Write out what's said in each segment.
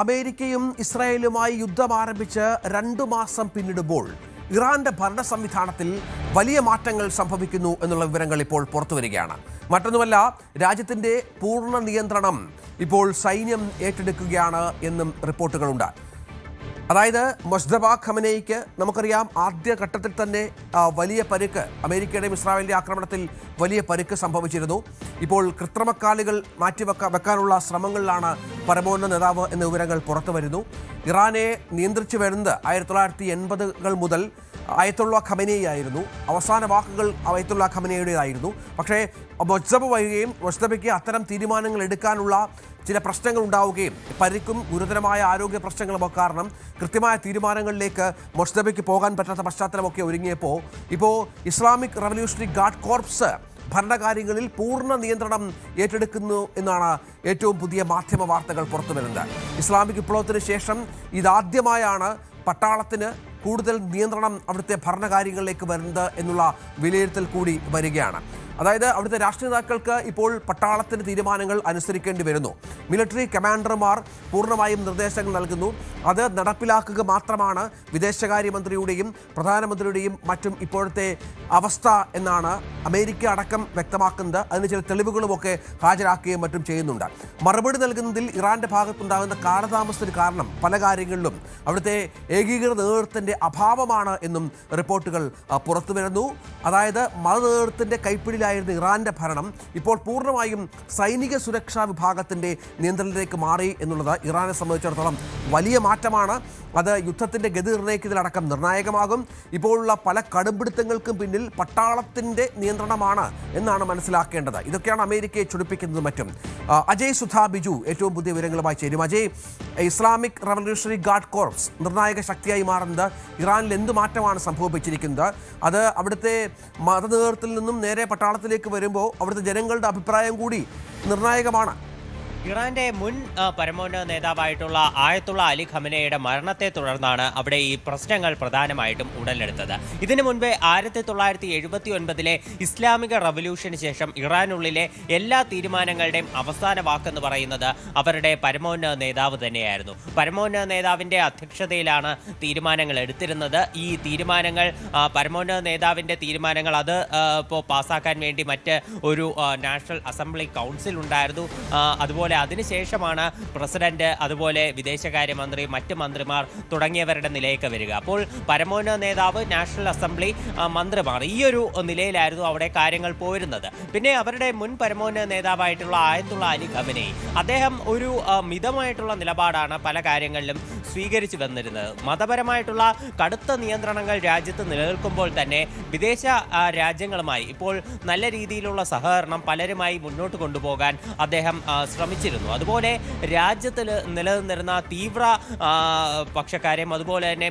അമേരിക്കയും ഇസ്രായേലുമായി യുദ്ധം ആരംഭിച്ച് 2 മാസം പിന്നിടുമ്പോൾ ഇറാന്റെ ഭരണ സംവിധാനത്തിൽ വലിയ മാറ്റങ്ങൾ സംഭവിക്കുന്നു എന്നുള്ള വിവരങ്ങൾ ഇപ്പോൾ പുറത്തുവരികയാണ്. മറ്റൊന്നുമല്ല, രാജ്യത്തിന്റെ പൂർണ്ണ നിയന്ത്രണം ഇപ്പോൾ സൈന്യം ഏറ്റെടുക്കുകയാണ് എന്നും റിപ്പോർട്ടുകളുണ്ട്. അതായത് മുജ്തബ ഖമനേയിക്ക് നമുക്കറിയാം ആദ്യഘട്ടത്തിൽ തന്നെ വലിയ പരിക്ക്, അമേരിക്കയുടെയും ഇസ്രായേലിൻ്റെ ആക്രമണത്തിൽ വലിയ പരിക്ക് സംഭവിച്ചിരുന്നു. ഇപ്പോൾ കൃത്രിമക്കാലുകൾ വെക്കാനുള്ള ശ്രമങ്ങളിലാണ് പരമോന്നത നേതാവ് എന്ന വിവരങ്ങൾ പുറത്തു വരുന്നു. ഇറാനെ നിയന്ത്രിച്ചു വരുന്നത് 1980-കൾ മുതൽ അയത്തുള്ള ഖമനേയി ആയിരുന്നു. അവസാന വാക്കുകൾ അയത്തുള്ള ഖമനേയുടേതായിരുന്നു. പക്ഷേ മുജ്തബ വരികയും മുജ്തബയ്ക്ക് അത്തരം തീരുമാനങ്ങൾ എടുക്കാനുള്ള ചില പ്രശ്നങ്ങൾ ഉണ്ടാവുകയും പരിക്കും ഗുരുതരമായ ആരോഗ്യ പ്രശ്നങ്ങളുമൊക്കെ കാരണം കൃത്യമായ തീരുമാനങ്ങളിലേക്ക് മുജ്തബയ്ക്ക് പോകാൻ പറ്റാത്ത പശ്ചാത്തലമൊക്കെ ഒരുങ്ങിയപ്പോൾ ഇപ്പോൾ ഇസ്ലാമിക് റവല്യൂഷണറി ഗാർഡ് കോർപ്സ് ഭരണകാര്യങ്ങളിൽ പൂർണ്ണ നിയന്ത്രണം ഏറ്റെടുക്കുന്നു എന്നാണ് ഏറ്റവും പുതിയ മാധ്യമ വാർത്തകൾ പുറത്തു വരുന്നത്. ഇസ്ലാമിക് വിപ്ലവത്തിന് ശേഷം ഇതാദ്യമായാണ് പട്ടാളത്തിന് കൂടുതൽ നിയന്ത്രണം അവിടുത്തെ ഭരണകാര്യങ്ങളിലേക്ക് വരുന്നത് എന്നുള്ള വിലയിരുത്തൽ കൂടി വരികയാണ്. അതായത് അവിടുത്തെ രാഷ്ട്രീയ നേതാക്കൾക്ക് ഇപ്പോൾ പട്ടാളത്തിന് തീരുമാനങ്ങൾ അനുസരിക്കേണ്ടി വരുന്നു. മിലിറ്ററി കമാൻഡർമാർ പൂർണ്ണമായും നിർദ്ദേശങ്ങൾ നൽകുന്നു. അത് നടപ്പിലാക്കുക മാത്രമാണ് വിദേശകാര്യമന്ത്രിയുടെയും പ്രധാനമന്ത്രിയുടെയും മറ്റും ഇപ്പോഴത്തെ അവസ്ഥ എന്നാണ് അമേരിക്ക അടക്കം വ്യക്തമാക്കുന്നത്. അതിന് ചില തെളിവുകളുമൊക്കെ ഹാജരാക്കുകയും മറ്റും ചെയ്യുന്നുണ്ട്. മറുപടി നൽകുന്നതിൽ ഇറാന്റെ ഭാഗത്തുണ്ടാകുന്ന കാലതാമസത്തിന് കാരണം പല കാര്യങ്ങളിലും അവിടുത്തെ ഏകീകൃത നേതൃത്വത്തിന്റെ അഭാവമാണ് എന്നും റിപ്പോർട്ടുകൾ പുറത്തു വരുന്നു. അതായത് മതനേതൃത്വത്തിന്റെ കൈപ്പിടിയിലായിരുന്ന ഇറാന്റെ ഭരണം ഇപ്പോൾ പൂർണ്ണമായും സൈനിക സുരക്ഷാ വിഭാഗത്തിന്റെ നിയന്ത്രണത്തിലേക്ക് മാറി എന്നുള്ളത് ഇറാനെ സംബന്ധിച്ചിടത്തോളം വലിയ മാറ്റമാണ്. അത് യുദ്ധത്തിന്റെ ഗതി നിർണ്ണയിക്കുന്നതിലടക്കം നിർണായകമാകും. ഇപ്പോഴുള്ള പല കടുംപിടുത്തങ്ങൾക്കും പിന്നിൽ പട്ടാളത്തിന്റെ നിയന്ത്രണമാണ് എന്നാണ് മനസ്സിലാക്കേണ്ടത്. ഇതൊക്കെയാണ് അമേരിക്കയെ ചൊടിപ്പിക്കുന്നതും മറ്റും. അജയ് സുധാ ബിജു ഏറ്റവും പുതിയ വിവരങ്ങളുമായി ചേരും. Ajay, Islamic revolutionary guard corps നിർണായക ശക്തിയായി മാറുന്നത് ഇറാനിൽ എന്ത് മാറ്റമാണ് സംഭവിച്ചിരിക്കുന്നത്? അത് അവിടുത്തെ മതനേതൃത്വത്തിൽ നിന്നും നേരെ പട്ടാളത്തിലേക്ക് വരുമ്പോൾ അവിടുത്തെ ജനങ്ങളുടെ അഭിപ്രായം കൂടി നിർണായകമാണ്. ഇറാന്റെ മുൻ പരമോന്നത നേതാവായിട്ടുള്ള ആയത്തുള്ള അലി ഖമനയുടെ മരണത്തെ തുടർന്നാണ് അവിടെ ഈ പ്രശ്നങ്ങൾ പ്രധാനമായിട്ടും ഉടലെടുത്തത്. ഇതിനു മുൻപേ 1979-ലെ ഇസ്ലാമിക റവല്യൂഷന് ശേഷം ഇറാനുള്ളിലെ എല്ലാ തീരുമാനങ്ങളുടെയും അവസാന വാക്കെന്ന് പറയുന്നത് അവരുടെ പരമോന്നത നേതാവ് തന്നെയായിരുന്നു. പരമോന്നത നേതാവിന്റെ അധ്യക്ഷതയിലാണ് തീരുമാനങ്ങൾ എടുത്തിരുന്നത്. ഈ തീരുമാനങ്ങൾ പരമോന്നത നേതാവിന്റെ തീരുമാനങ്ങൾ അത് ഇപ്പോൾ പാസ്സാക്കാൻ വേണ്ടി മറ്റ് ഒരു നാഷണൽ അസംബ്ലി കൗൺസിൽ ഉണ്ടായിരുന്നു. അതുപോലെ അതിനുശേഷമാണ് പ്രസിഡന്റ്, അതുപോലെ വിദേശകാര്യമന്ത്രി, മറ്റ് മന്ത്രിമാർ തുടങ്ങിയവരുടെ നിലയൊക്കെ വരിക. അപ്പോൾ പരമോന്നത നേതാവ്, നാഷണൽ അസംബ്ലി, മന്ത്രിമാർ, ഈ ഒരു നിലയിലായിരുന്നു അവിടെ കാര്യങ്ങൾ പോയിരുന്നത്. പിന്നെ അവരുടെ മുൻ പരമോന്നത നേതാവായിട്ടുള്ള ആയത്തുള്ള അലി ഖമനേയി, അദ്ദേഹം ഒരു മിതമായിട്ടുള്ള നിലപാടാണ് പല കാര്യങ്ങളിലും സ്വീകരിച്ചു വന്നിരുന്നത്. മതപരമായിട്ടുള്ള കടുത്ത നിയന്ത്രണങ്ങൾ രാജ്യത്ത് നിലനിൽക്കുമ്പോൾ തന്നെ വിദേശ രാജ്യങ്ങളുമായി ഇപ്പോൾ നല്ല രീതിയിലുള്ള സഹകരണം പലരുമായി മുന്നോട്ട് കൊണ്ടുപോകാൻ അദ്ദേഹം ശ്രമിച്ചിരുന്നു. അതുപോലെ രാജ്യത്തിൽ നിലനിന്നിരുന്ന തീവ്ര പക്ഷക്കാരെയും അതുപോലെ തന്നെ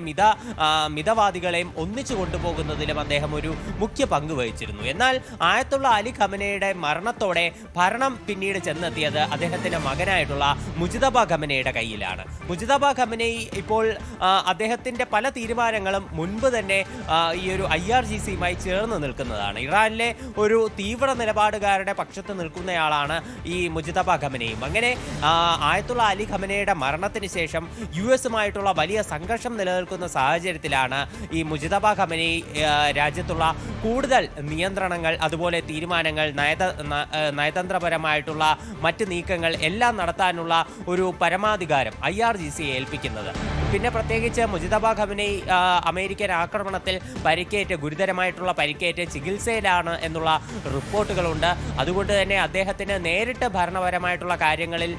മിതവാദികളെയും ഒന്നിച്ചു കൊണ്ടുപോകുന്നതിലും അദ്ദേഹം ഒരു മുഖ്യ പങ്ക് വഹിച്ചിരുന്നു. എന്നാൽ ആയത്തുള്ള അലി ഖമനയുടെ മരണത്തോടെ ഭരണം പിന്നീട് ചെന്നെത്തിയത് അദ്ദേഹത്തിന്റെ മകനായിട്ടുള്ള മുജ്തബ ഖമനയുടെ കയ്യിലാണ്. മുജ്തബ ഖമനയി ഇപ്പോൾ അദ്ദേഹത്തിന്റെ പല തീരുമാനങ്ങളും മുൻപ് തന്നെ ഈ ഒരു IRGCയുമായി ചേർന്ന് നിൽക്കുന്നതാണ്. ഇറാനിലെ ഒരു തീവ്ര നിലപാടുകാരുടെ പക്ഷത്ത് നിൽക്കുന്നയാളാണ് ഈ മുജ്തബ ഖമനയും. അങ്ങനെ ആയത്തുള്ള അലി ഖമനയുടെ മരണത്തിന് ശേഷം US-ഉമായിട്ടുള്ള വലിയ സംഘർഷം നിലനിൽക്കുന്ന സാഹചര്യത്തിലാണ് ഈ മുജ്തബ ഖമനയി രാജ്യത്തുള്ള കൂടുതൽ നിയന്ത്രണങ്ങൾ, അതുപോലെ തീരുമാനങ്ങൾ, നയതന്ത്രപരമായിട്ടുള്ള മറ്റ് നീക്കങ്ങൾ എല്ലാം നടത്താനുള്ള ഒരു പരമാധികാരം IRGCയെ ഏൽപ്പിക്കുന്നത്. പിന്നെ പ്രത്യേകിച്ച് മുജ്തബ ഖമനയി അമേരിക്കൻ ആക്രമണത്തിൽ ഗുരുതരമായിട്ടുള്ള പരിക്കേറ്റ് ചികിത്സയിലാണ് എന്നുള്ള റിപ്പോർട്ടുകളുണ്ട്. അതുകൊണ്ട് തന്നെ അദ്ദേഹത്തിന് നേരിട്ട് ഭരണപരമായിട്ടുള്ള കാര്യങ്ങളിൽ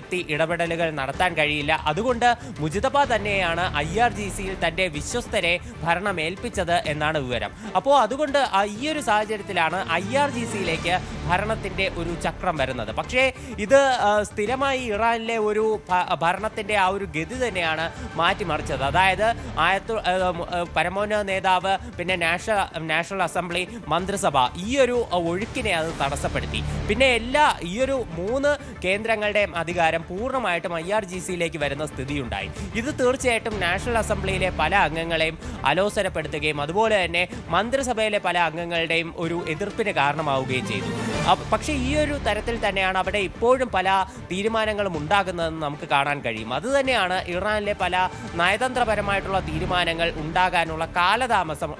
എത്തി ഇടപെടലുകൾ നടത്താൻ കഴിയില്ല. അതുകൊണ്ട് മുജ്തബ തന്നെയാണ് IRGCയിൽ തൻ്റെ വിശ്വസ്തരെ ഭരണം ഏൽപ്പിച്ചത് എന്നാണ് വിവരം. അപ്പോൾ അതുകൊണ്ട് ഈ ഒരു സാഹചര്യത്തിലാണ് IRGCയിലേക്ക് ഭരണത്തിൻ്റെ ഒരു ചക്രം വരുന്നത്. പക്ഷേ ഇത് സ്ഥിരമായി ഇറാനിലെ ഒരു ഭരണത്തിൻ്റെ ആ ഒരു ഗതി തന്നെയാണ് മാറ്റിമറിച്ചത്. അതായത് പരമോന്നത നേതാവ്, പിന്നെ നാഷണൽ അസംബ്ലി, മന്ത്രിസഭ, ഈ ഒരു ഒഴുക്കിനെ അത് തടസ്സപ്പെടുത്തി. പിന്നെ ഈ ഒരു 3 കേന്ദ്രങ്ങളുടെയും അധികാരം പൂർണ്ണമായിട്ടും IRGCയിലേക്ക് വരുന്ന സ്ഥിതിയുണ്ടായി. ഇത് തീർച്ചയായിട്ടും നാഷണൽ അസംബ്ലിയിലെ പല അംഗങ്ങളെയും അലോസരപ്പെടുത്തുകയും അതുപോലെ തന്നെ മന്ത്രിസഭയിലെ പല അംഗങ്ങളുടെയും ഒരു എതിർപ്പിന് കാരണമാവുകയും ചെയ്തു. പക്ഷേ ഈ ഒരു തരത്തിൽ തന്നെയാണ് അവിടെ ഇപ്പോഴും പല തീരുമാനങ്ങളും ഉണ്ടാകുന്നതെന്ന് നമുക്ക് കാണാൻ കഴിയും. അതുതന്നെയാണ് ഇറാനിലെ പല നയതന്ത്രപരമായിട്ടുള്ള തീരുമാനങ്ങൾ ഉണ്ടാകാനുള്ള കാലതാമസം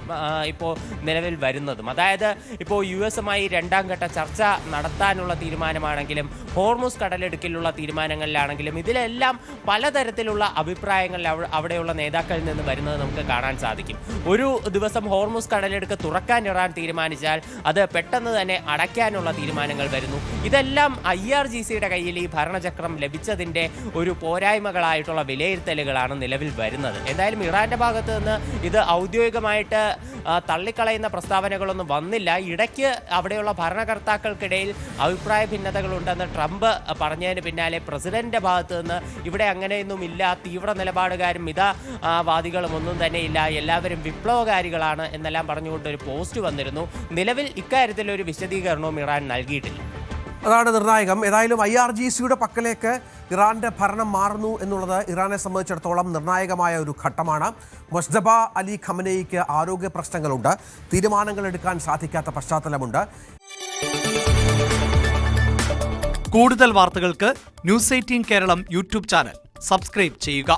ഇപ്പോൾ നിലവിൽ വരുന്നതും. അതായത് ഇപ്പോൾ US-മായി രണ്ടാം ഘട്ട ചർച്ച നടത്താനുള്ള തീരുമാനമാണെങ്കിലും ഹോർമുസ് കടലിടുക്കിലുള്ള തീരുമാനങ്ങളിലാണെങ്കിലും ഇതിലെല്ലാം പലതരത്തിലുള്ള അഭിപ്രായങ്ങൾ അവിടെയുള്ള നേതാക്കളിൽ നിന്ന് വരുന്നത് നമുക്ക് കാണാൻ സാധിക്കും. ഒരു ദിവസം ഹോർമുസ് കടലിടുക്ക് തുറക്കാൻ ഇറാൻ തീരുമാനിച്ചാൽ അത് പെട്ടെന്ന് തന്നെ അടയ്ക്കാനുള്ള തീരുമാനങ്ങൾ വരുന്നു. ഇതെല്ലാം IRGCയുടെ കയ്യിൽ ഈ ഭരണചക്രം ലഭിച്ചതിൻ്റെ ഒരു പോരായ്മകളായിട്ടുള്ള വിലയിരുത്തലുകളാണ് നിലവിൽ വരുന്നത്. എന്തായാലും ഇറാന്റെ ഭാഗത്ത് നിന്ന് ഇത് ഔദ്യോഗികമായിട്ട് തള്ളിക്കളയുന്ന പ്രസ്താവനകളൊന്നും വന്നില്ല. ഇടയ്ക്ക് അവിടെയുള്ള ഭരണകർത്താക്കൾക്കിടയിൽ അഭിപ്രായ ഭിന്നതകളുണ്ടെന്ന് ട്രംപ് പറഞ്ഞതിന് പിന്നാലെ പ്രസിഡന്റിന്റെ ഭാഗത്ത് നിന്ന് ഇവിടെ അങ്ങനെയൊന്നുമില്ല, തീവ്ര നിലപാടുകാരും മിതവാദികളും ഒന്നും തന്നെ ഇല്ല, എല്ലാവരും വിപ്ലവകാരികളാണ് എന്നെല്ലാം പറഞ്ഞുകൊണ്ട് ഒരു പോസ്റ്റ് വന്നിരുന്നു. നിലവിൽ ഇക്കാര്യത്തിൽ ഒരു വിശദീകരണവും ഇറാൻ നൽകിയിട്ടില്ല. അതാണ് നിർണായകം. ഏതായാലും IRGCയുടെ പക്കലേക്ക് ഇറാന്റെ ഭരണം മാറുന്നു എന്നുള്ളത് ഇറാനെ സംബന്ധിച്ചിടത്തോളം നിർണായകമായ ഒരു ഘട്ടമാണ്. മുസ്തഫ അലി ഖമനേയിക്ക് ആരോഗ്യ പ്രശ്നങ്ങളുണ്ട്, തീരുമാനങ്ങൾ എടുക്കാൻ സാധിക്കാത്ത പശ്ചാത്തലമുണ്ട്. കൂടുതൽ വാർത്തകൾക്ക് News 18 Keralam YouTube channel subscribe ചെയ്യുക.